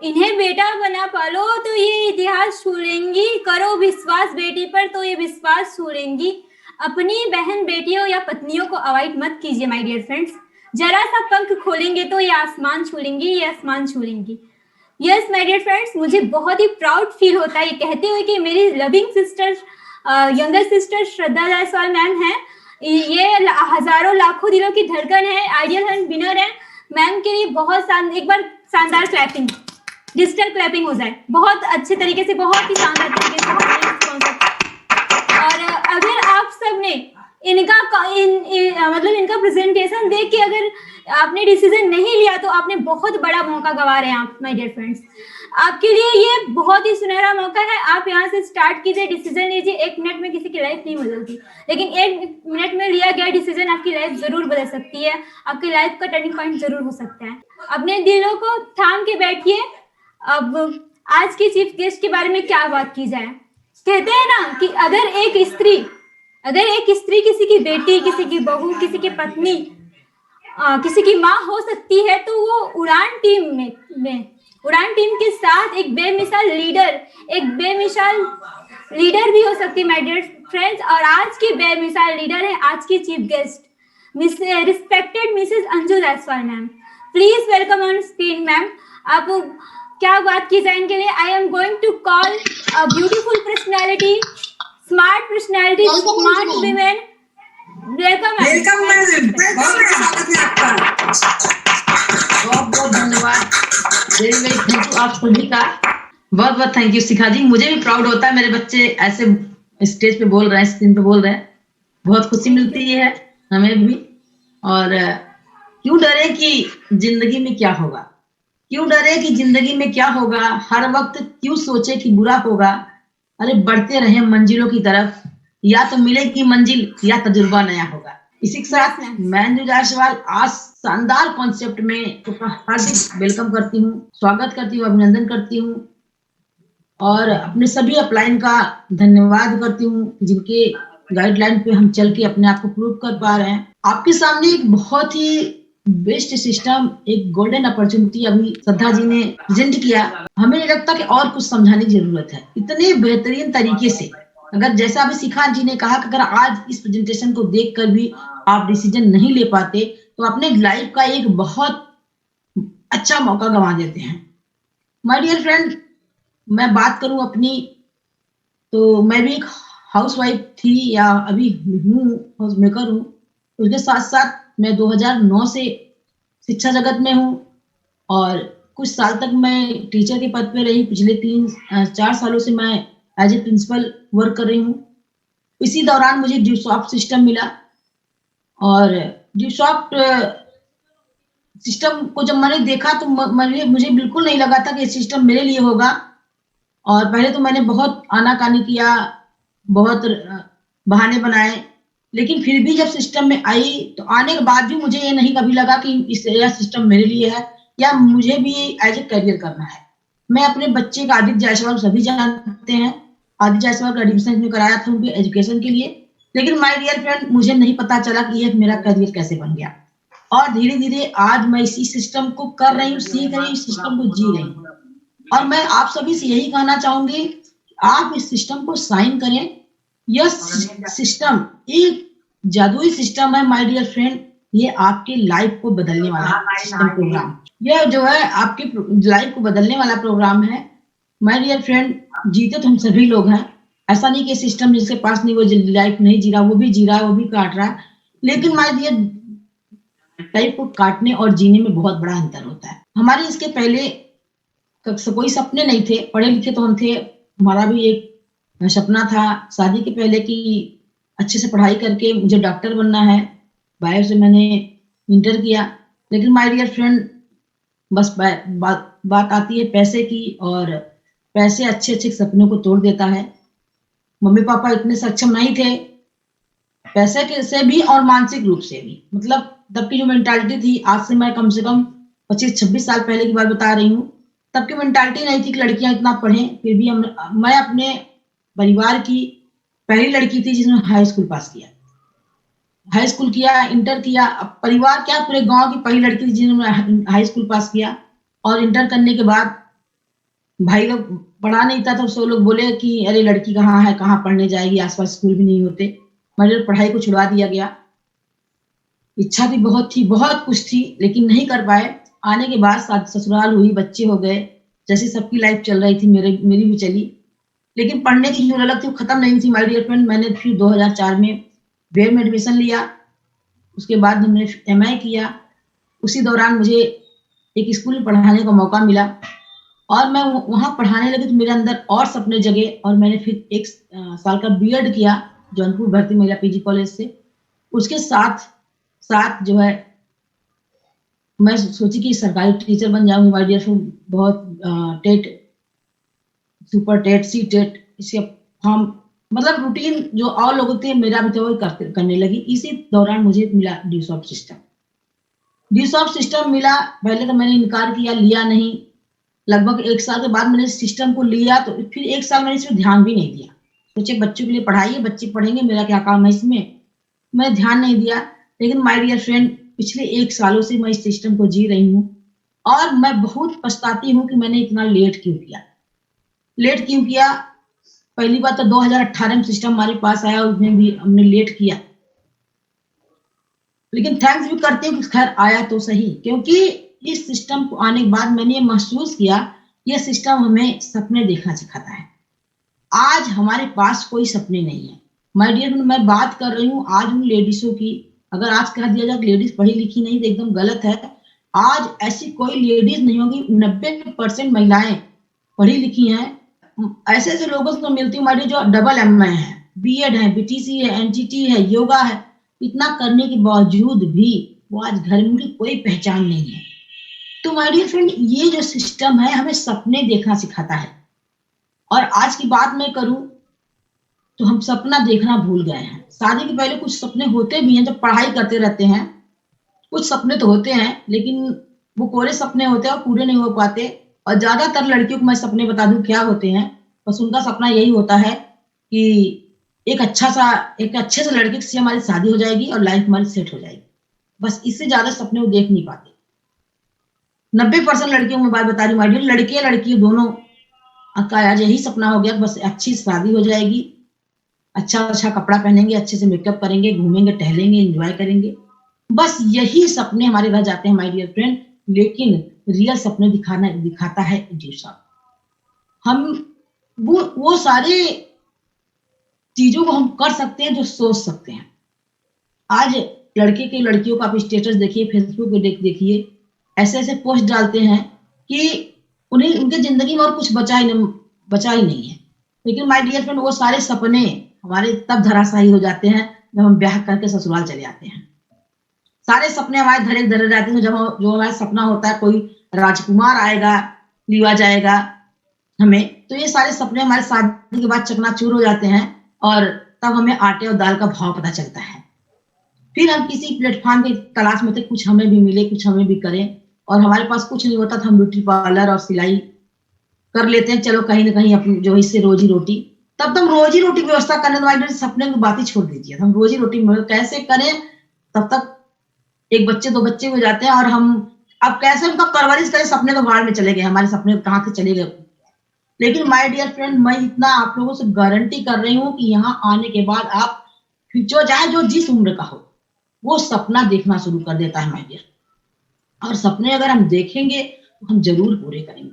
इन्हें बेटा बना पालो तो ये इतिहास छोड़ेंगी, करो विश्वास बेटी पर तो ये विश्वास छोड़ेंगी। अपनी बहन बेटियों या पत्नियों को अवॉइड मत कीजिए माय डियर फ्रेंड्स। जरा सा पंख खोलेंगे तो ये आसमान छूलेंगी, ये आसमान छूलेंगी। यस माय डियर फ्रेंड्स, मुझे बहुत ही प्राउड फील होता है ये कहते हुए कि मेरी लविंग सिस्टर, यंगर सिस्टर श्रद्धा जायसवाल मैम है। ये हजारों लाखों दिलों की धड़कन है, आइडियल हंट विनर है। मैम के लिए बहुत एक बार शानदार क्लैपिंग, डिजिटल क्लैपिंग हो जाए, बहुत अच्छे तरीके से, बहुत ही शानदार तरीके से। और अगर आप सब ने इनका मतलब इनका प्रेजेंटेशन देख के अगर आपने डिसीजन नहीं लिया तो आपने बहुत बड़ा मौका गंवा रहे हैं आप माय डियर फ्रेंड्स। आपके लिए ये बहुत ही सुनहरा मौका है। आप यहाँ से स्टार्ट कीजिए, डिसीजन लीजिए। 1 मिनट में किसी की लाइफ नहीं बदलती, लेकिन 1 मिनट में लिया गया डिसीजन आपकी लाइफ जरूर बदल सकती है, आपकी लाइफ का टर्निंग पॉइंट जरूर हो सकता है। अपने दिलों को थाम के बैठिए। अब आज की चीफ गेस्ट के बारे में क्या बात की जाए। कहते हैं ना कि अगर एक स्त्री किसी की बेटी, किसी की बहू, किसी की पत्नी, किसी की माँ हो सकती है तो वो उड़ान टीम के साथ एक बेमिसाल लीडर भी हो सकती है माय डियर फ्रेंड्स। और आज की बेमिसाल लीडर है आज की chief guest respected Mrs Anju Jaiswal ma'am. Please welcome on screen ma'am. आप क्या बात की जाए इनके लिए। I am going to call a beautiful personality, smart personality, smart women. Welcome ma'am. बहुत बहुत धन्यवाद, वेरी वेरी थैंक यू आप सभी का। बहुत बहुत थैंक यू शिखा जी। मुझे भी प्राउड होता है मेरे बच्चे ऐसे स्टेज पे बोल रहे हैं, स्क्रीन पे बोल रहे हैं। बहुत खुशी मिलती है हमें भी। और क्यों डरे कि जिंदगी में क्या होगा, क्यों डरे कि जिंदगी में क्या होगा, हर वक्त क्यों सोचे कि बुरा होगा। अरे बढ़ते रहे मंजिलों की तरफ, या तो मिलेगी मंजिल या तजुर्बा नया होगा। इसी के साथ मैं अंजू जायसवाल आज शानदार कॉन्सेप्ट में हार्दिक वेलकम करती हूँ, स्वागत करती हूँ, अभिनंदन करती हूँ और अपने सभी अपलाइन का धन्यवाद करती हूँ जिनके गाइडलाइन पे हम चल के अपने आप को प्रूव कर पा रहे हैं। आपके सामने एक बहुत ही बेस्ट सिस्टम, एक गोल्डन अपॉर्चुनिटी अभी श्रद्धा जी ने प्रेजेंट किया। हमें नहीं लगता कि और कुछ समझाने की जरूरत है। इतने बेहतरीन तरीके से, अगर जैसा अभी शिखा जी ने कहा कि अगर आज इस प्रेजेंटेशन को देखकर भी आप डिसीजन नहीं ले पाते तो अपने लाइफ का एक बहुत अच्छा मौका गंवा देते हैं। माय डियर फ्रेंड, मैं बात करूं अपनी, तो मैं भी एक हाउसवाइफ थी या अभी हूँ, हाउस मेकर हूँ। उसके साथ साथ मैं 2009 से शिक्षा जगत में हूँ और कुछ साल तक मैं टीचर के पद पे रही। पिछले 3-4 सालों से मैं एज ए प्रिंसिपल वर्क कर रही हूँ। इसी दौरान मुझे ड्यूसॉफ्ट सिस्टम मिला और ड्यूसॉफ्ट सिस्टम को जब मैंने देखा तो मुझे बिल्कुल नहीं लगा था कि सिस्टम मेरे लिए होगा। और पहले तो मैंने बहुत आनाकानी किया, बहुत बहाने बनाए, लेकिन फिर भी जब सिस्टम में आई तो आने के बाद भी मुझे ये नहीं कभी लगा कि यह सिस्टम मेरे लिए है या मुझे भी एज ए करियर करना है। मैं अपने बच्चे का आदित्य जायसवाल सभी जानते हैं, आदित्य जायसवाल का एडमिशन में कराया था उनके एजुकेशन के लिए, लेकिन माय डियर फ्रेंड मुझे नहीं पता चला कि ये मेरा करियर कैसे बन गया। और धीरे धीरे आज मैं इसी सिस्टम को कर रही हूँ, सीख रही हूँ, सिस्टम को जी रही हूँ। और मैं आप सभी से यही कहना चाहूंगी, आप इस सिस्टम को साइन करें। यह सिस्टम एक जादुई सिस्टम है माय डियर फ्रेंड। ये आपकी लाइफ को बदलने वाला सिस्टम प्रोग्राम, यह जो है आपकी लाइफ को बदलने वाला प्रोग्राम है माय डियर फ्रेंड। जीते तो हम सभी लोग हैं, ऐसा नहीं कि सिस्टम जिसके पास नहीं वो लाइफ नहीं जी रहा, वो भी जी रहा है, वो भी काट रहा है। लेकिन माय डियर लाइफ को काटने और जीने में बहुत बड़ा अंतर होता है। हमारे इसके पहले कोई सपने नहीं थे, पढ़े लिखे तो हम थे। हमारा भी एक सपना था शादी के पहले कि अच्छे से पढ़ाई करके मुझे डॉक्टर बनना है। बायो से मैंने इंटर किया, लेकिन माय डियर फ्रेंड बस बात आती है पैसे की, और पैसे अच्छे अच्छे सपनों को तोड़ देता है। मम्मी पापा इतने सक्षम नहीं थे पैसे के से भी और मानसिक रूप से भी। मतलब तब की जो मेंटालिटी थी, आज से मैं कम 25-26 साल पहले की बात बता रही हूँ, तब की मेंटालिटी नहीं थी कि लड़कियां इतना पढ़ें। फिर भी मैं अपने परिवार की पहली लड़की थी जिसने हाई स्कूल पास किया, हाई स्कूल किया, इंटर किया। अब परिवार क्या, पूरे गांव की पहली लड़की थी जिन्होंने हाई स्कूल पास किया। और इंटर करने के बाद भाई लोग पढ़ा नहीं था तो सब लोग बोले कि अरे लड़की कहाँ है, कहाँ पढ़ने जाएगी, आसपास स्कूल भी नहीं होते। मेरे पढ़ाई को छुड़वा दिया गया। इच्छा भी बहुत थी, बहुत कुछ थी, लेकिन नहीं कर पाए। आने के बाद ससुराल हुई, बच्चे हो गए, जैसे सबकी लाइफ चल रही थी मेरी भी चली। लेकिन पढ़ने की जो ललक थी वो खत्म नहीं थी माय डियर फ्रेंड। मैंने फिर 2004 में बीएड में एडमिशन लिया। उसके बाद हमने एमए किया। उसी दौरान मुझे एक स्कूल में पढ़ाने का मौका मिला और मैं वहां पढ़ाने लगी तो मेरे अंदर और सपने जगे और मैंने फिर 1 साल का बीएड किया जौनपुर भर्ती महिला पीजी कॉलेज से। उसके साथ साथ जो है मैं सोची कि सरकारी टीचर बन जाऊंगी माय डियर फ्रेंड। बहुत TET, super TET, C TET, इसके फॉर्म, मतलब रूटीन जो और लोग थे मेरा भी तो वही करने लगी। इसी दौरान मुझे मिला ड्यूसॉफ्ट सिस्टम। ड्यूसॉफ्ट सिस्टम मिला, पहले तो मैंने इनकार किया, लिया नहीं। लगभग 1 साल के बाद मैंने सिस्टम को लिया तो फिर 1 साल मैंने इसमें ध्यान भी नहीं दिया। सोचे बच्चों के लिए पढ़ाइए, बच्चे पढ़ेंगे, मेरा क्या काम है इसमें, मैं ध्यान नहीं दिया। लेकिन माय डियर फ्रेंड पिछले 1 सालों से मैं इस सिस्टम को जी रही हूँ और मैं बहुत पछताती हूँ कि मैंने इतना लेट क्यों किया। लेट क्यों किया? पहली बात तो 2018 में सिस्टम हमारे पास आया, उसमें भी हमने लेट किया, लेकिन थैंक्स भी करते हैं कि खैर आया तो सही। क्योंकि इस सिस्टम को आने के बाद मैंने ये महसूस किया, ये सिस्टम हमें सपने देखना सिखाता है। आज हमारे पास कोई सपने नहीं है माय डियर। मैं बात कर रही हूँ आज उन लेडीजों की। अगर आज कह दिया जाए लेडीज पढ़ी लिखी नहीं तो एकदम गलत है। आज ऐसी कोई लेडीज नहीं होगी, 90% महिलाएं पढ़ी लिखी हैं। ऐसे ऐसे लोगों से मिलती हूँ माय डियर जो डबल एमए है, बीएड है, बीटीसी है, एनटीटी है, योगा है। इतना करने के बावजूद भी वो आज घर में उनकी कोई पहचान नहीं है। तो माय डियर फ्रेंड ये जो सिस्टम है हमें सपने देखना सिखाता है। और आज की बात मैं करूं तो हम सपना देखना भूल गए हैं। शादी के पहले कुछ सपने होते भी हैं, जब पढ़ाई करते रहते हैं कुछ सपने तो होते हैं, लेकिन वो कोरे सपने होते हैं और पूरे नहीं हो पाते। और ज्यादातर लड़कियों को मैं सपने बता दूं क्या होते हैं, बस उनका सपना यही होता है कि एक अच्छे से लड़के से हमारी शादी हो जाएगी और लाइफ हमारी सेट हो जाएगी। बस इससे ज्यादा सपने वो देख नहीं पाते। 90% लड़कियों में बात बता रही हूँ, लड़के लड़की दोनों का आज यही सपना हो गया, बस अच्छी शादी हो जाएगी, अच्छा अच्छा कपड़ा पहनेंगे, अच्छे से मेकअप करेंगे, घूमेंगे, टहलेंगे, एंजॉय करेंगे। बस यही सपने हमारे रह जाते हैं माय डियर फ्रेंड। लेकिन रियल सपने दिखाता है ड्यूसा। हम वो सारे चीजों को हम कर सकते हैं जो सोच सकते हैं। आज लड़के के लड़कियों का आप स्टेटस देखिए, फेसबुक पे देखिए, ऐसे ऐसे पोस्ट डालते हैं कि उन्हें उनके जिंदगी में और कुछ बचा ही नहीं है। लेकिन माय डियर फ्रेंड वो सारे सपने हमारे तब धराशायी हो जाते हैं जब हम ब्याह करके ससुराल चले आते हैं। सारे सपने हमारे धरे रहते हैं। जब जो हमारा सपना होता है कोई राजकुमार आएगा, लिवा जाएगा हमें, तो ये सारे सपने हमारे शादी के बाद चकनाचूर हो जाते हैं और तब हमें आटे और दाल का भाव पता चलता है। फिर हम किसी प्लेटफॉर्म की तलाश में थे, कुछ हमें भी मिले, कुछ हमें भी करें, और हमारे पास कुछ नहीं होता तो हम ब्यूटी पार्लर और सिलाई कर लेते हैं, चलो कहीं ना कहीं अपनी जो इससे रोजी रोटी। तब तो हम रोजी रोटी व्यवस्था करने वाले सपने की बात ही छोड़ दीजिए, हम रोजी रोटी कैसे करें। तब तक एक बच्चे दो बच्चे हो जाते हैं और हम अब कैसे उनका परवरिश करें, सपने तो बाहर में चले गए, हमारे सपने कहाँ से चले गए। लेकिन माय डियर फ्रेंड मैं इतना आप लोगों से गारंटी कर रही हूँ कि यहाँ आने के बाद आप जो चाहे जो जिस उम्र का हो वो सपना देखना शुरू कर देता है माय डियर। और सपने अगर हम देखेंगे तो हम जरूर पूरे करेंगे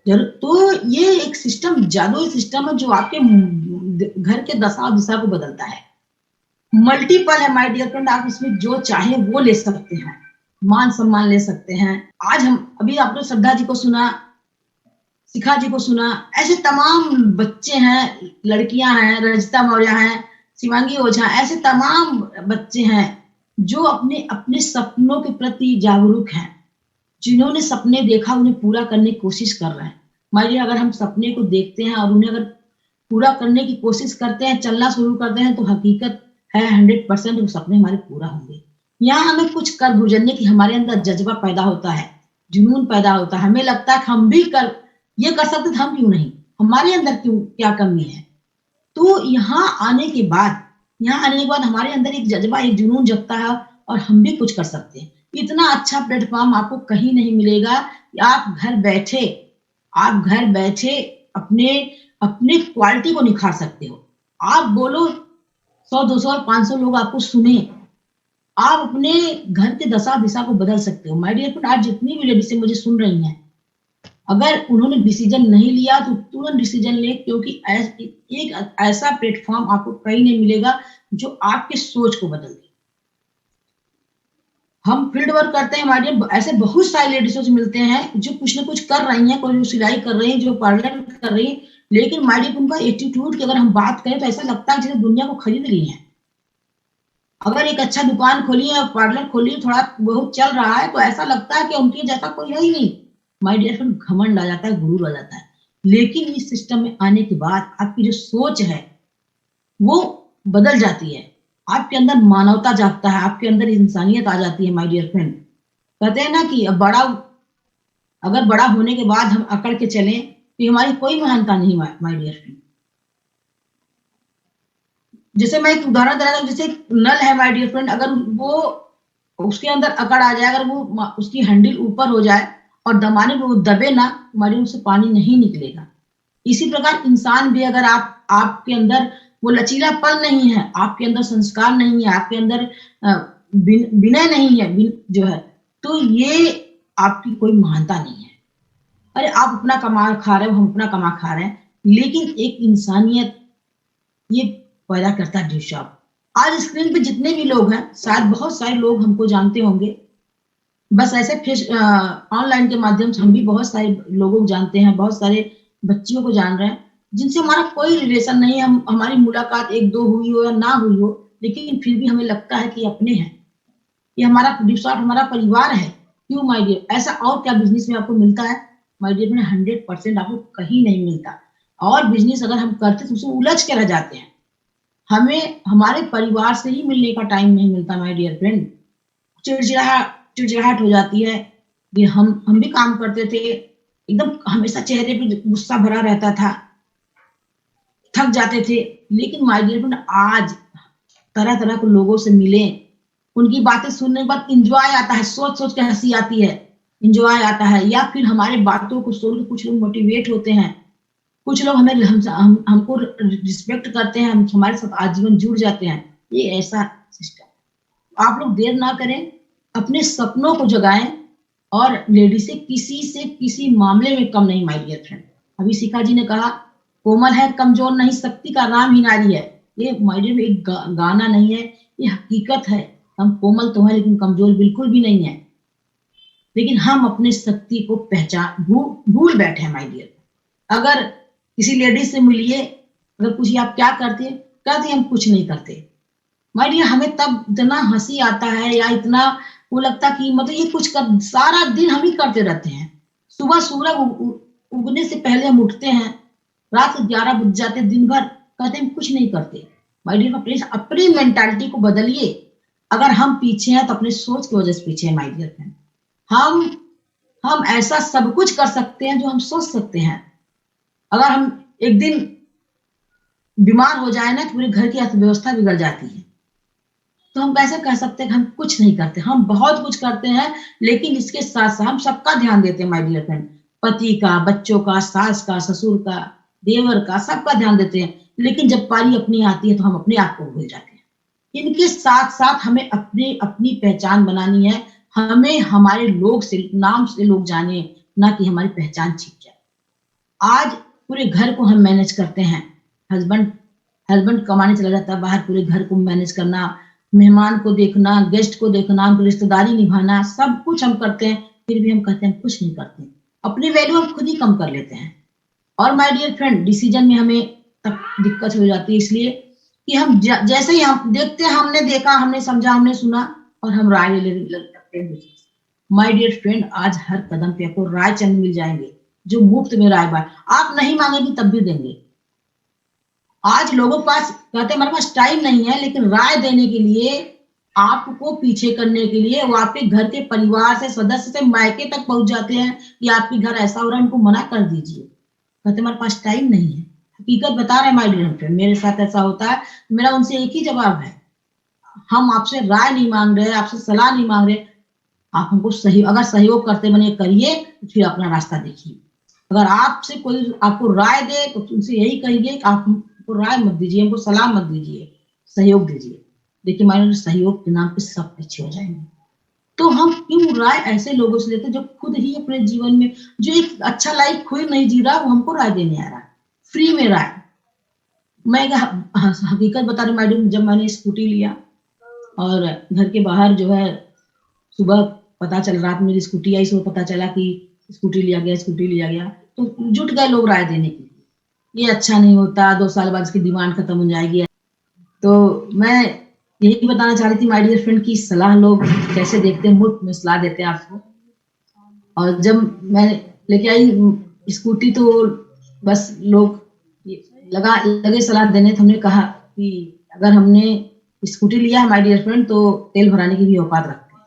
जरूर। तो ये एक सिस्टम, जादुई सिस्टम है जो आपके घर के दशा और दिशा को बदलता है। मल्टीपल है माय डियर फ्रेंड, आप इसमें जो चाहे वो ले सकते हैं, मान सम्मान ले सकते हैं। आज हम अभी आपने श्रद्धा जी को सुना, शिखा जी को सुना, ऐसे तमाम बच्चे हैं, लड़कियां हैं, रजिता मौर्य हैं, शिवांगी ओझा, ऐसे तमाम बच्चे हैं जो अपने अपने सपनों के प्रति जागरूक हैं, जिन्होंने सपने देखा उन्हें पूरा करने की कोशिश कर रहे हैं। माय डियर अगर हम सपने को देखते हैं और उन्हें अगर पूरा करने की कोशिश करते हैं, चलना शुरू करते हैं, तो हकीकत है 100% वो सपने हमारे पूरा होंगे। यहाँ हमें कुछ कर गुजरने की हमारे अंदर जज्बा पैदा होता है, जुनून पैदा होता है। हमें लगता है हम भी ये कर सकते थे, हम क्यों नहीं, हमारे अंदर क्यों क्या कमी है। तो यहाँ आने के बाद हमारे अंदर एक जज्बा, एक जुनून जगता है और हम भी कुछ कर सकते हैं। इतना अच्छा प्लेटफॉर्म आपको कहीं नहीं मिलेगा कि आप घर बैठे आप घर बैठे अपने अपने क्वालिटी को निखार सकते हो। आप बोलो 100, 200 और 500 लोग आपको सुने, आप अपने घर के दशा दिशा को बदल सकते हो। माय डियर फ्रेंड, आज जितनी भी लेडीज मुझे सुन रही हैं, अगर उन्होंने डिसीजन नहीं लिया तो तुरंत डिसीजन ले, क्योंकि एक ऐसा प्लेटफॉर्म आपको कहीं नहीं मिलेगा जो आपके सोच को बदल दे। हम फील्ड वर्क करते हैं हमारे, ऐसे बहुत सारे लेडीज मिलते हैं जो कुछ ना कुछ कर रही हैं, कोई सिलाई कर रही है, जो पार्लर कर रही है, लेकिन माय डियर उनका एटीट्यूड की अगर हम बात करें तो ऐसा लगता है जैसे दुनिया को खरीद ली है। अगर एक अच्छा दुकान खोली है, पार्लर खोली, थोड़ा बहुत चल रहा है, तो ऐसा लगता है कि उनके जैसा कोई है ही नहीं। माय डियर फ्रेंड, घमंड आ जाता है, गुरूर आ जाता है। लेकिन इस सिस्टम में आने के बाद आपकी जो सोच है वो बदल जाती है, आपके अंदर मानवता जागता है, आपके अंदर इंसानियत आ जाती है। माय डियर फ्रेंड, कहते हैं ना कि अगर बड़ा होने के बाद हम अकड़ के चलें तो हमारी कोई महानता नहीं। माय डियर फ्रेंड, जैसे मैं एक उदाहरण दे रहा था, जैसे नल है माय डियर फ्रेंड, अगर वो उसके अंदर अकड़ आ जाए, अगर वो उसकी हैंडल ऊपर हो जाए और दबाने पे वो दबे ना, हमारे उनसे पानी नहीं निकलेगा। इसी प्रकार इंसान भी, अगर आपके अंदर वो लचीलापन नहीं है, आपके अंदर संस्कार नहीं है, आपके अंदर विनय नहीं है, जो है, तो ये आपकी कोई महानता नहीं है। अरे आप अपना कमा खा रहे हो, हम अपना कमा खा रहे हैं, लेकिन एक इंसानियत ये पैदा करता है डिशॉप। आज स्क्रीन पे जितने भी लोग हैं, शायद बहुत सारे लोग हमको जानते होंगे, बस ऐसे ऑनलाइन के माध्यम से हम भी बहुत सारे लोगों को जानते हैं, बहुत सारे बच्चियों को जान रहे हैं जिनसे हमारा कोई रिलेशन नहीं है, हमारी मुलाकात एक दो हुई हो या ना हुई हो, लेकिन फिर भी हमें लगता है कि अपने हैं, ये हमारा डिशॉप हमारा परिवार है। क्यों माय डियर? ऐसा और क्या बिजनेस में आपको मिलता है? माय डियर में 100% आपको कहीं नहीं मिलता। और बिजनेस अगर हम करते तो उसमें उलझ के रह जाते हैं, हमें हमारे परिवार से ही मिलने का टाइम नहीं मिलता। माय डियर फ्रेंड, चिड़चिड़ाहट हो जाती है कि हम भी काम करते थे, एकदम हमेशा चेहरे पे गुस्सा भरा रहता था, थक जाते थे, लेकिन माय डियर फ्रेंड आज तरह तरह के लोगों से मिले, उनकी बातें सुनने के बाद इंजॉय आता है, सोच सोच के हंसी आती है, इंजॉय आता है, या फिर हमारे बातों को सुन के कुछ लोग मोटिवेट होते हैं, कुछ लोग हमको रिस्पेक्ट करते हैं, हम हमारे साथ आजीवन जुड़ जाते हैं। ये ऐसा सिस्टम। आप लोग देर ना करें, अपने सपनों को जगाएं, और लेडीज से किसी मामले में कम नहीं। माय डियर फ्रेंड, अभी शिखा जी ने कहा कोमल है कमजोर नहीं, शक्ति का नाम ही नारी है। ये माय डियर एक गाना नहीं है, ये हकीकत है। हम कोमल तो है लेकिन कमजोर बिल्कुल भी नहीं है, लेकिन हम अपने शक्ति को पहचान भूल बैठे हैं। माय डियर, अगर किसी लेडीज से मिलिए, अगर पूछिए आप क्या करते हैं, कहते हम कुछ नहीं करते। माय डियर, हमें तब इतना हंसी आता है, या इतना वो लगता कि मतलब ये कुछ कर, सारा दिन हम ही करते रहते हैं। सुबह सूरज उगने से पहले हम उठते हैं, रात 11 बज जाते, दिन भर कहते हम कुछ नहीं करते। माय डियर, प्लीज अपनी मेंटालिटी को बदलिए। अगर हम पीछे हैं तो अपने सोच की वजह से पीछे हैं। माय डियर फ्रेंड, हम ऐसा सब कुछ कर सकते हैं जो हम सोच सकते हैं। अगर हम एक दिन बीमार हो जाए ना, तो पूरे घर की अर्थव्यवस्था बिगड़ जाती है। तो हम कैसे कह सकते हैं कि हम कुछ नहीं करते? हम बहुत कुछ करते हैं, लेकिन इसके साथ साथ हम सबका ध्यान देते हैं। माय डियर फ्रेंड, पति का, बच्चों का, सास का, ससुर का, देवर का, सबका ध्यान देते हैं, लेकिन जब पारी अपनी आती है तो हम अपने आप को भूल जाते हैं। इनके साथ साथ हमें अपनी पहचान बनानी है। हमें हमारे लोग से, नाम से लोग जाने, ना कि हमारी पहचान छिप जाए। आज पूरे घर को हम मैनेज करते हैं, हस्बैंड कमाने चला जाता है बाहर, पूरे घर को मैनेज करना, मेहमान को देखना, गेस्ट को देखना, उनकी रिश्तेदारी निभाना, सब कुछ हम करते हैं, फिर भी हम कहते हैं कुछ नहीं करते। अपनी वैल्यू हम खुद ही कम कर लेते हैं। और माय डियर फ्रेंड, डिसीजन में हमें तब दिक्कत हो जाती है, इसलिए कि हम जैसे ही हम देखते हैं, हमने देखा, हमने समझा, हमने सुना, और हम राय ले लगते हैं। माय डियर फ्रेंड, आज हर कदम पे आपको राय चंद मिल जाएंगे, जो मुफ्त में राय बात, आप नहीं मांगेंगे तब भी देंगे। आज लोगों के पास कहते हैं हमारे पास टाइम नहीं है, लेकिन राय देने के लिए, आपको पीछे करने के लिए, वो आपके घर के परिवार से, सदस्य से, मायके तक पहुंच जाते हैं कि आपके घर ऐसा हो रहा है, उनको मना कर दीजिए। कहते हमारे पास टाइम नहीं है। हकीकत बता रहे हैं माय डियर फ्रेंड, मेरे साथ ऐसा होता है। मेरा उनसे एक ही जवाब है, हम आपसे राय नहीं मांग रहे, आपसे सलाह नहीं मांग रहे, आप हमको सही, अगर सहयोग करते बने करिए, तो फिर अपना रास्ता देखिए। अगर आपसे कोई आपको राय दे तो उनसे यही कहिए कि आप हमको राय मत दीजिए, हमको सलाह मत दीजिए, सहयोग दीजिए। देखिए मानो सहयोग के नाम पे सब पीछे हो जाएंगे। तो हम क्यों राय ऐसे लोगों से लेते जो खुद ही अपने जीवन में जो एक अच्छा लाइफ खुद नहीं जी रहा, वो हमको राय देने आ रहा है, फ्री में राय। मैं एक हकीकत बता रही मैडम, जब मैंने स्कूटी लिया और घर के बाहर जो है सुबह पता चल रात मेरी स्कूटी आई, सुबह पता चला कि स्कूटी लिया गया, तो जुट गए लोग राय देने के लिए, ये अच्छा नहीं होता, 2 साल बाद इसकी डिमांड खत्म हो जाएगी। तो मैं यही बताना चाह रही थी माय डियर फ्रेंड की सलाह लोग कैसे देखते हैं, मुफ्त में सलाह देते हैं आपको। और जब मैं लेके आई स्कूटी तो बस लोग लगे सलाह देने, तो हमने कहा कि अगर हमने स्कूटी लिया है माय डियर फ्रेंड तो तेल भराने की भी औकात रखते हैं।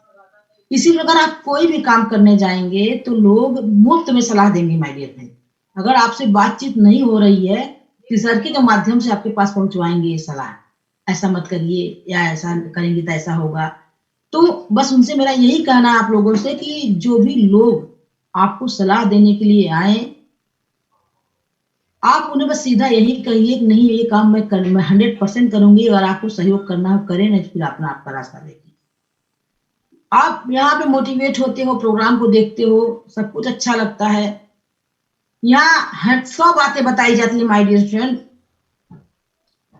इसी प्रकार आप कोई भी काम करने जाएंगे तो लोग मुफ्त में सलाह देंगे माय डियर फ्रेंड। अगर आपसे बातचीत नहीं हो रही है, तीसरके के माध्यम से आपके पास पहुंचवाएंगे ये सलाह, ऐसा मत करिए या ऐसा करेंगे तो ऐसा होगा। तो बस उनसे मेरा यही कहना है आप लोगों से कि जो भी लोग आपको सलाह देने के लिए आए, आप उन्हें बस सीधा यही कहिए कि नहीं ये काम मैं 100% करूंगी, अगर आपको सहयोग करना हो करें, नहीं फिर अपना आपका रास्ता देखिए। आप यहाँ पे मोटिवेट होते हो, प्रोग्राम को देखते हो, सब कुछ अच्छा लगता है, यहाँ 100 बातें बताई जाती है माय डियर फ्रेंड,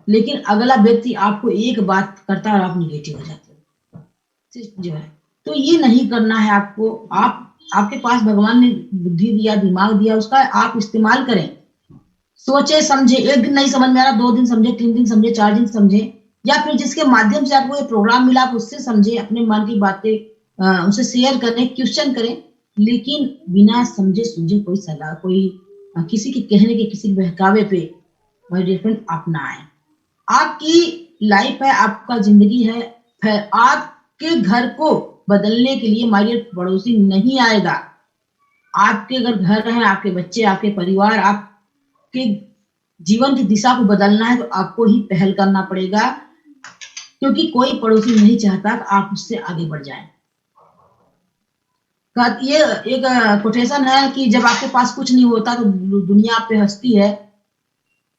लेकिन अगला व्यक्ति आपको एक बात करता है और आप निगेटिव हो जाते हो जो है। तो ये नहीं करना है आपको। आपके पास भगवान ने बुद्धि दिया, दिमाग दिया, उसका आप इस्तेमाल करें। सोचे समझे, एक दिन नहीं समझ में आ रहा 2 दिन समझे, 3 दिन समझे, 4 दिन समझे, या फिर जिसके माध्यम से आपको ये प्रोग्राम मिला आप उससे समझे, अपने मन की बातें उनसे शेयर करें, क्वेश्चन करें, लेकिन बिना समझे सूझे कोई सलाह, कोई किसी के कहने के, किसी के बहकावे पे माय डियर फ्रेंड आप ना आए। आपकी लाइफ है, आपका जिंदगी है, आपके घर को बदलने के लिए माय डियर पड़ोसी नहीं आएगा। आपके अगर घर है, आपके बच्चे, आपके परिवार, आपके जीवन की दिशा को बदलना है तो आपको ही पहल करना पड़ेगा, क्योंकि कोई पड़ोसी नहीं चाहता कि आप उससे आगे बढ़ जाएं। ये एक कोटेशन है कि जब आपके पास कुछ नहीं होता तो दुनिया आप पे हंसती है,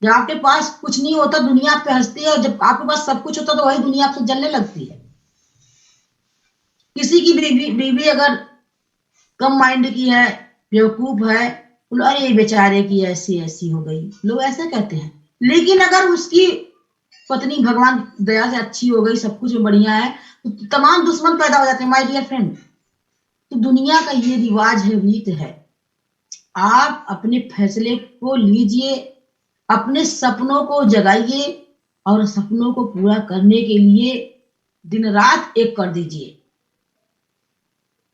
जब आपके पास कुछ नहीं होता दुनिया आप पे हंसती है, और जब आपके पास सब कुछ होता तो वही दुनिया आपसे जलने लगती है। किसी की बीवी अगर कम माइंड की है, बेवकूफ है, बोलो अरे बेचारे की ऐसी ऐसी हो गई, लोग ऐसा कहते हैं। लेकिन अगर उसकी पत्नी भगवान दया से अच्छी हो गई, सब कुछ बढ़िया है, तो तमाम दुश्मन पैदा हो जाते हैं माय डियर फ्रेंड। तो दुनिया का ये रिवाज है, रीत है। आप अपने फैसले को लीजिए, अपने सपनों को जगाइए और सपनों को पूरा करने के लिए दिन रात एक कर दीजिए।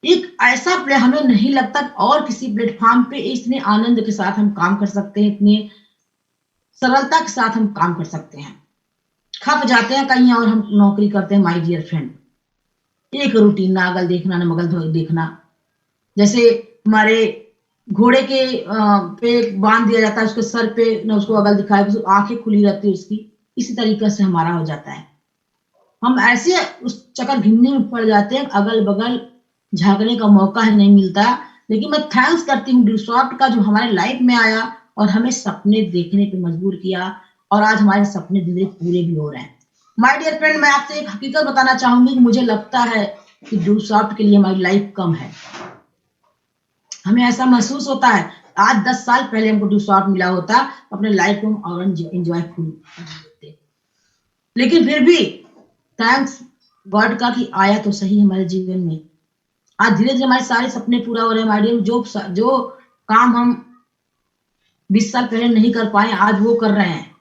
एक ऐसा हमें नहीं लगता और किसी प्लेटफॉर्म पे इतने आनंद के साथ हम काम कर सकते हैं, इतने सरलता के साथ हम काम कर सकते हैं। खप जाते हैं कहीं और हम नौकरी करते हैं माय डियर फ्रेंड, एक रूटीन, ना अगल देखना ना मगल देखना। जैसे हमारे घोड़े के पे बांध दिया जाता है, उसके सर पे ना उसको अगल दिखाए, आंखें खुली रहती है उसकी, इसी तरीके से हमारा हो जाता है। हम ऐसे उस चक्कर घिन्ने में पड़ जाते हैं, अगल बगल झांकने का मौका ही नहीं मिलता। लेकिन मैं थैंक्स करती हूँ ड्यूसॉफ्ट का, जो हमारे लाइफ में आया और हमें सपने देखने पे मजबूर किया, और आज हमारे सपने धीरे पूरे भी हो रहे हैं। माय डियर फ्रेंड, मैं आपसे एक हकीकत बताना चाहूंगी कि मुझे लगता है कि ड्यूसॉफ्ट के लिए हमारी लाइफ कम है। हमें ऐसा महसूस होता है आज 10 साल पहले हमको ड्यूसॉफ्ट मिला होता, अपने लाइफ को और एंजॉयफुल करते। लेकिन फिर भी थैंक्स गॉड का कि आया तो सही हमारे जीवन में। आज धीरे धीरे हमारे सारे सपने पूरा हो रहे हैं हमारे, जो काम हम 20 साल पहले नहीं कर पाए आज वो कर रहे हैं।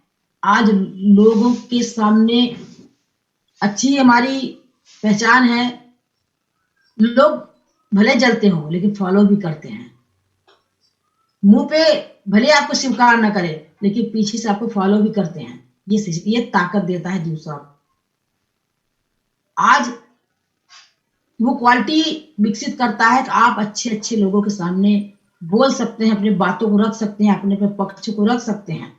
आज लोगों के सामने अच्छी हमारी पहचान है, लोग भले जलते हो लेकिन फॉलो भी करते हैं। मुंह पे भले आपको स्वीकार न करे लेकिन पीछे से आपको फॉलो भी करते हैं। ये ताकत देता है दूसरा। आज वो क्वालिटी विकसित करता है कि आप अच्छे अच्छे लोगों के सामने बोल सकते हैं, अपनी बातों को रख सकते हैं, अपने पक्ष को रख सकते हैं।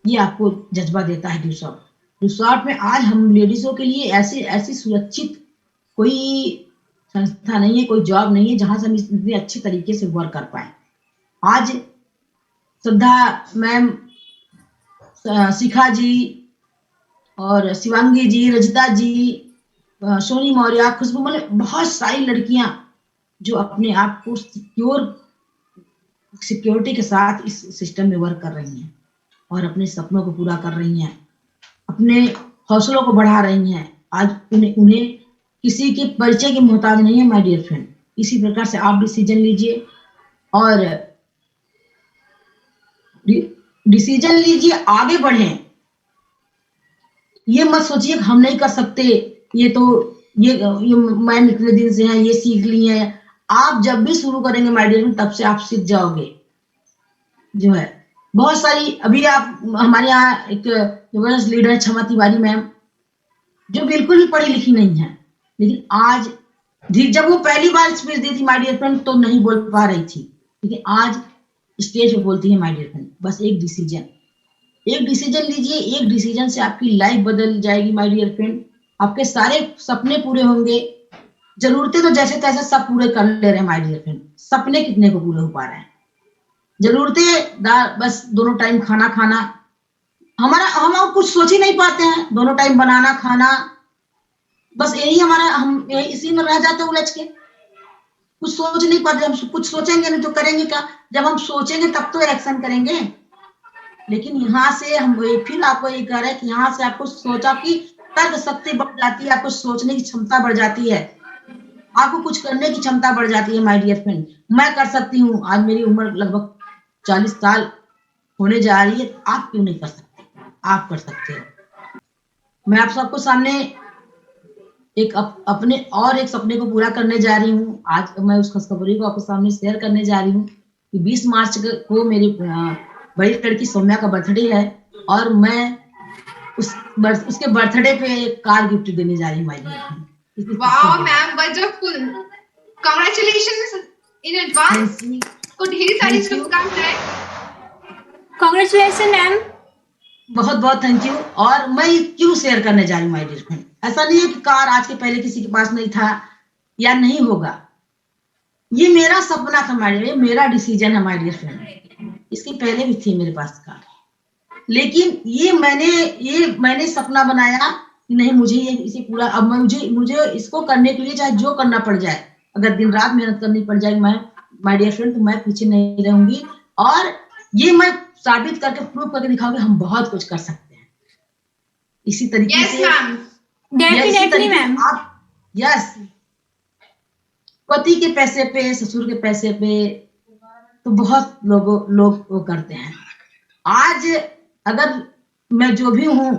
ये आपको जज्बा देता है रिसोर्ट में। आज हम लेडीजों के लिए ऐसी सुरक्षित कोई संस्था नहीं है, कोई जॉब नहीं है जहां से हम इतने अच्छे तरीके से वर्क कर पाए। आज श्रद्धा मैम, शिखा जी और शिवांगी जी, रजिता जी, सोनी मौर्य, खुशबू, मतलब बहुत सारी लड़कियां जो अपने आप को सिक्योरिटी के साथ इस सिस्टम में वर्क कर रही हैं और अपने सपनों को पूरा कर रही हैं, अपने हौसलों को बढ़ा रही हैं। आज उन्हें किसी के परिचय की मोहताज नहीं है माय डियर फ्रेंड। इसी प्रकार से आप डिसीजन लीजिए और डिसीजन लीजिए, आगे बढ़ें। ये मत सोचिए कि हम नहीं कर सकते, ये तो ये मैम इतने दिन से हैं, ये सीख ली है। आप जब भी शुरू करेंगे माय डियर फ्रेंड, तब से आप सीख जाओगे। जो है बहुत सारी, अभी आप हमारे यहाँ एक जबरदस्त लीडर है क्षमा तिवारी मैम, जो बिल्कुल भी पढ़ी लिखी नहीं है, लेकिन आज जब वो पहली बार स्पीच दी थी माय डियर फ्रेंड तो नहीं बोल पा रही थी, लेकिन आज स्टेज पे बोलती है माय डियर फ्रेंड। बस एक डिसीजन लीजिए, एक डिसीजन से आपकी लाइफ बदल जाएगी माय डियर फ्रेंड। आपके सारे सपने पूरे होंगे। जरूरतें तो जैसे तैसे सब पूरे कर ले रहे हैं माय डियर फ्रेंड, सपने कितने को पूरे हो पा रहे हैं? जरूरतें बस दोनों टाइम खाना खाना, हम और कुछ सोच ही नहीं पाते हैं। दोनों टाइम बनाना खाना, बस यही हमारा, हम इसी में रह जाते हैं उलझ के, कुछ सोच नहीं पाते। हम कुछ सोचेंगे नहीं तो करेंगे क्या? जब हम सोचेंगे तब तो एक्शन करेंगे। लेकिन यहाँ से हम फिर आपको ये कह रहे हैं कि यहाँ से आपको सोचा कि तर्क शक्ति बढ़ जाती है, आपको सोचने की क्षमता बढ़ जाती है, आपको कुछ करने की क्षमता बढ़ जाती है माय डियर फ्रेंड। मैं कर सकती हूँ। आज मेरी उम्र लगभग 40 साल होने जा रही है, आप क्यों नहीं कर सकते? आप कर सकते हो। मैं आप सबको सामने एक अपने और एक सपने को पूरा करने जा रही हूँ। आज मैं उस खुशखबरी को आपके सामने शेयर करने जा रही हूँ कि 20 मार्च को मेरी बड़ी लड़की सौम्या का बर्थडे है और मैं उसके बर्थडे पे एक कार गिफ्ट देने जा रही हूँ। Wow ma'am, wonderful, congratulations in advance को ढेर सारी शुभकामनाएं। कांग्रेचुलेशन मैम, बहुत बहुत थैंक यू। और मैं क्यों शेयर करने जा रही हूँ माय डियर फ्रेंड? ऐसा नहीं है कि कार आज के पहले किसी के पास नहीं था या नहीं होगा, ये मेरा सपना था माय डियर, मेरा डिसीजन है माय डियर फ्रेंड। इसके पहले भी थी मेरे पास कार, लेकिन ये मैंने सपना बनाया कि नहीं, मुझे ये इसे पूरा, अब मुझे इसको करने के लिए चाहे जो करना पड़ जाए, अगर दिन रात मेहनत करनी पड़ जाए माय डियर फ्रेंड, तो मैं पीछे नहीं रहूंगी। और ये मैं साबित करके प्रूव करके दिखाऊंगी हम बहुत कुछ कर सकते हैं। इसी तरीके से डेफिनेटली मैम, आप यस, पति के पैसे पे, ससुर के पैसे पे तो बहुत लोग वो करते हैं। आज अगर मैं जो भी हूं,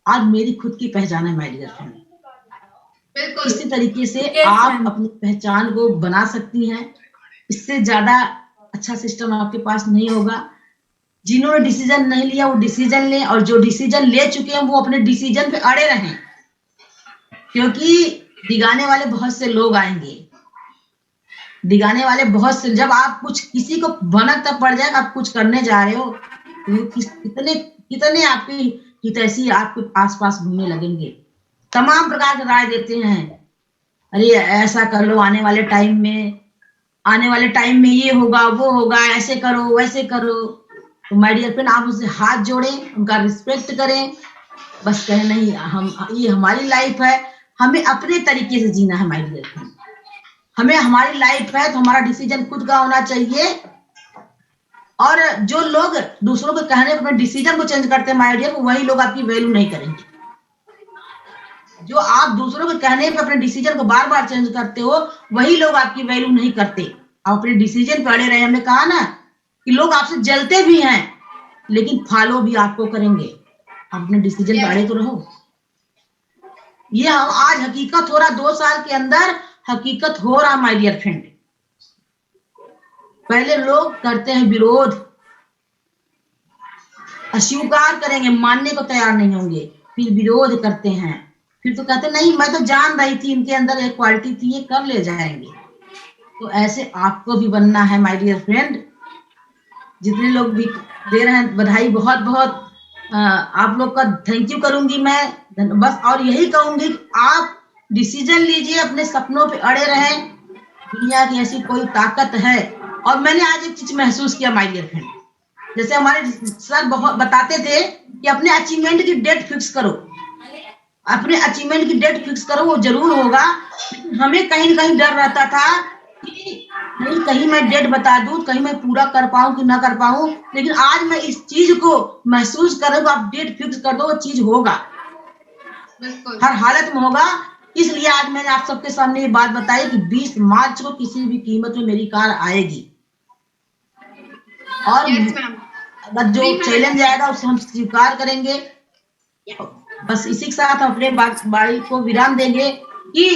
आज मेरी खुद की पहचान है माय डियर फ्रेंड। बिल्कुल इसी तरीके से आप अपनी पहचान को बना सकती हैं। इससे ज्यादा अच्छा सिस्टम आपके पास नहीं होगा। जिन्होंने डिसीजन नहीं लिया वो डिसीजन लें, और जो डिसीजन ले चुके हैं वो अपने डिसीजन पे अड़े रहें, क्योंकि दिगाने वाले बहुत से लोग आएंगे, दिगाने वाले बहुत से। जब आप कुछ किसी को भनक तब पड़ जाएगा आप कुछ करने जा रहे हो, तो कितने आपकी हितैषी आपके आसपास घूमने लगेंगे, तमाम प्रकार के राय देते हैं। अरे ऐसा कर लो, आने वाले टाइम में ये होगा वो होगा, ऐसे करो वैसे करो। तो माय डियर फ्रेंड, आप उससे हाथ जोड़ें, उनका रिस्पेक्ट करें, बस कहें नहीं, ये हमारी लाइफ है, हमें अपने तरीके से जीना है माय डियर फ्रेंड। हमें, हमारी लाइफ है तो हमारा डिसीजन खुद का होना चाहिए। और जो लोग दूसरों के कहने पर अपने डिसीजन को चेंज करते हैं माय डियर, वही लोग आपकी वैल्यू नहीं करेंगे। जो आप दूसरों के कहने पर अपने डिसीजन को बार बार चेंज करते हो, वही लोग आपकी वैल्यू नहीं करते। आप अपने डिसीजन पर अड़े रहे। हमने कहा ना कि लोग आपसे जलते भी हैं लेकिन फॉलो भी आपको करेंगे। आप अपने डिसीजन पर अड़े तो रहो। ये हम आज हकीकत हो रहा, 2 साल के अंदर हकीकत हो रहा माय डियर फ्रेंड। पहले लोग करते हैं विरोध, अस्वीकार करेंगे, मानने को तैयार नहीं होंगे, फिर विरोध करते हैं, फिर तो कहते नहीं मैं तो जान रही थी इनके अंदर एक क्वालिटी थी, ये कर ले जाएंगे। तो ऐसे आपको भी बनना है माय डियर फ्रेंड। जितने लोग भी दे रहे हैं बधाई, बहुत बहुत आप लोग का थैंक यू करूंगी मैं बस। और यही कहूंगी कि आप डिसीजन लीजिए, अपने सपनों पे अड़े रहें। दुनिया की ऐसी कोई ताकत है और मैंने आज एक चीज महसूस किया माय डियर फ्रेंड, जैसे हमारे सर बहुत बताते थे कि अपने अचीवमेंट की डेट फिक्स करो, अपने अचीवमेंट की डेट फिक्स करो, वो जरूर होगा। हमें कहीं ना कहीं डर रहता था कि नहीं कहीं मैं डेट बता दूं, कहीं मैं पूरा कर पाऊं कि ना कर पाऊं, लेकिन आज मैं इस चीज को महसूस कर रहा हूं, आप डेट फिक्स कर दो, वो चीज होगा, बिल्कुल। हर हालत में होगा। इसलिए आज मैंने आप सबके सामने ये बात बताई कि 20 मार्च को किसी भी कीमत में मेरी कार आएगी, और यस मैम। अगर जो चैलेंज आएगा उसे हम स्वीकार करेंगे। बस इसी के साथ अपने बारी को विराम देंगे कि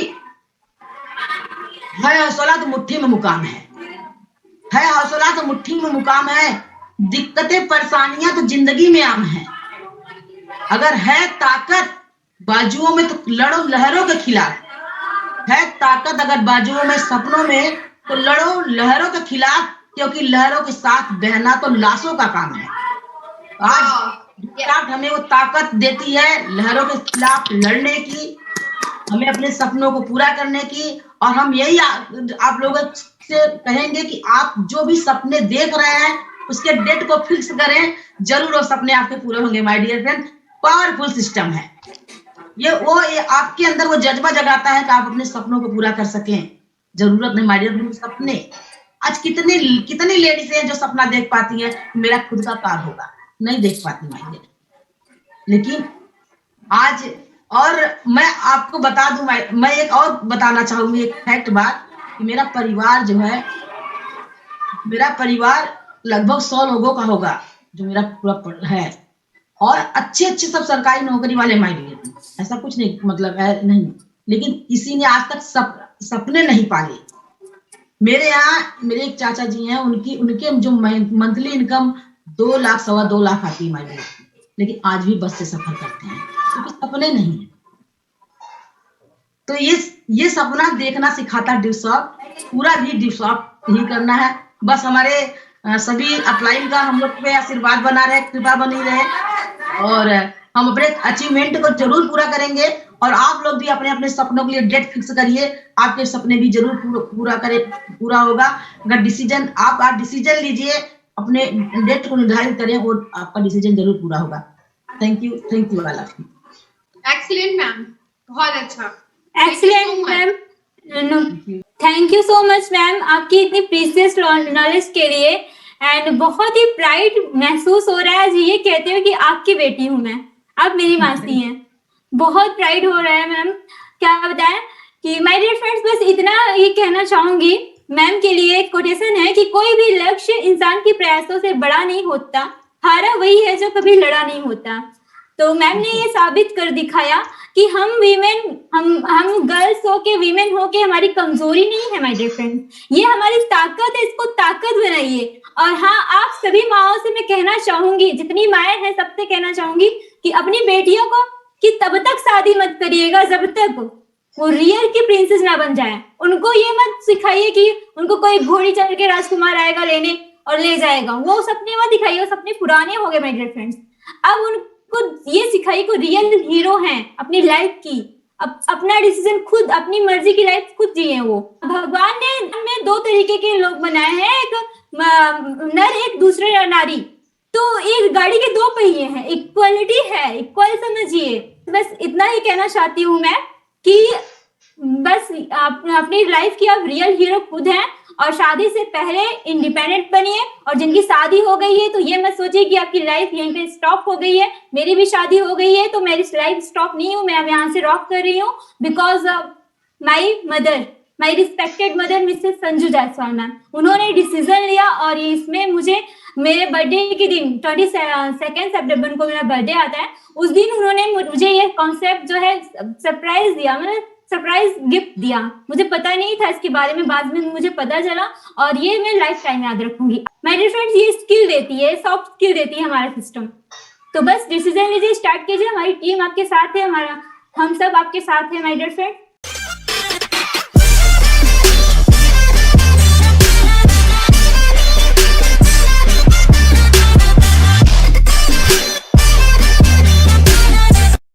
है हौसला तो मुट्ठी में मुकाम है हौसला तो मुट्ठी में मुकाम है, दिक्कतें परेशानियां तो जिंदगी में आम है, अगर है ताकत बाजुओं में तो लड़ो लहरों के खिलाफ, है ताकत अगर बाजुओं में सपनों में तो लड़ो लहरों के खिलाफ, क्योंकि लहरों के साथ बहना तो लाशों का काम है। आज हमें वो ताकत देती है लहरों के खिलाफ लड़ने की, हमें अपने सपनों को पूरा करने की, और हम यही आप लोगों से कहेंगे कि आप जो भी सपने देख रहे हैं उसके डेट को फिक्स करें, जरूर वो सपने आपके पूरे होंगे my dear friend. Powerful system है ये आपके अंदर वो जज्बा जगाता है कि आप अपने सपनों को पूरा कर सकें। जरूरत नहीं माय डियर फ्रेंड सपने, आज कितनी लेडीज हैं जो सपना देख पाती हैं मेरा खुद का कार होगा, नहीं देख पाती माय डियर, लेकिन आज, और मैं आपको बता दूं, मैं एक और बताना चाहूंगी एक फैक्ट बात, कि मेरा परिवार जो है, मेरा परिवार लगभग 100 लोगों का होगा जो मेरा पूरा है, और अच्छे सब सरकारी नौकरी वाले माय डियर, ऐसा कुछ नहीं मतलब है नहीं, लेकिन किसी ने आज तक सपने नहीं पाले। मेरे यहाँ मेरे एक चाचा जी हैं, उनके जो मंथली इनकम 2 लाख 2.25 लाख आती है माय डियर, लेकिन आज भी बस से सफर करते हैं क्योंकि सपने नहीं है। तो ये सपना देखना सिखाता ड्यूसॉफ्ट, पूरा भी ड्यूसॉफ्ट ही करना है। बस हमारे सभी अपलाइन का हम लोग पे आशीर्वाद बना रहे, कृपा बनी रहे, और हम अपने अचीवमेंट को जरूर पूरा करेंगे, और आप लोग भी अपने अपने सपनों के लिए डेट फिक्स करिए, आपके सपने भी जरूर पूरा होगा। अगर डिसीजन आप डिसीजन लीजिए, अपने डेट को निर्धारित करें और आपका डिसीजन जरूर पूरा होगा। Thank you all of you. Excellent ma'am, बहुत अच्छा। Excellent ma'am, thank you so much ma'am आपकी इतनी प्रीशियस नॉलेज के लिए, एंड बहुत ही प्राइड महसूस हो रहा है जी, ये कहते हुए कि आपकी बेटी हूँ मैं, आप मेरी मासी हैं, बहुत प्राइड हो रहा है मैम। क्या बताएं कि माय डियर फ्रेंड्स, बस इतना ही कहना चाहूंगी मैम के लिए, एक कोटेशन है कि कोई भी लक्ष्य इंसान के प्रयासों से बड़ा नहीं होता, हारा वही है जो कभी लड़ा नहीं होता। तो मैम ने ये साबित कर दिखाया कि हम गर्ल्स हो के, वीमेन हो के हमारी कमजोरी नहीं है माय डियर फ्रेंड्स, ये हमारी ताकत है, इसको ताकत बनाइए। और हाँ, आप सभी माओं से मैं कहना चाहूंगी, जितनी माएँ हैं सबसे कहना चाहूंगी कि अपनी बेटियों को कि तब तक शादी मत करिएगा जब तक वो रियल की प्रिंसेस ना बन जाए। उनको ये मत सिखाइए कि उनको कोई घोड़ी चढ़ के राजकुमार आएगा लेने और ले जाएगा, वो सपने मत दिखाइए, वो सपने पुराने हो गए माय डियर फ्रेंड्स। अब उनको ये सिखाइए को रियल हीरो हैं अपनी लाइफ की, अपना डिसीजन खुद, अपनी मर्जी की लाइफ खुद जिए। वो भगवान ने 2 तरीके के लोग बनाए हैं, एक नर एक दूसरे नारी, तो एक गाड़ी के 2 पहिए हैं, इक्वलिटी है, इक्वल समझिए। बस इतना ही कहना चाहती हूँ मैं कि बस अपनी लाइफ की आप रियल हीरो खुद हैं, और शादी से पहले इंडिपेंडेंट बनिए, और जिनकी शादी हो गई है तो ये मत सोचिए कि आपकी लाइफ यहीं पे स्टॉप हो गई है। मेरी भी शादी हो गई है तो मेरी लाइफ स्टॉप नहीं हूँ, मैं अब यहाँ से रॉक कर रही हूँ because of my mother, my respected mother Mrs Sanju Jaiswal ma'am. उन्होंने डिसीजन लिया, और इसमें मुझे मेरे बर्थडे के दिन 22 सितंबर को मेरा बर्थडे आता है, उस दिन उन्होंने मुझे ये कॉन्सेप्ट जो है सरप्राइज दिया, मतलब सरप्राइज गिफ्ट दिया। मुझे पता नहीं था इसके बारे में, बाद में मुझे पता चला, और ये मैं लाइफ टाइम याद रखूंगी। माय डियर फ्रेंड्स, ये स्किल देती है, सॉफ्ट स्किल देती है हमारा सिस्टम। तो बस डिसीजन लीजिए, स्टार्ट कीजिए, हमारी टीम आपके साथ है, हम सब आपके साथ है माय डियर फ्रेंड्स।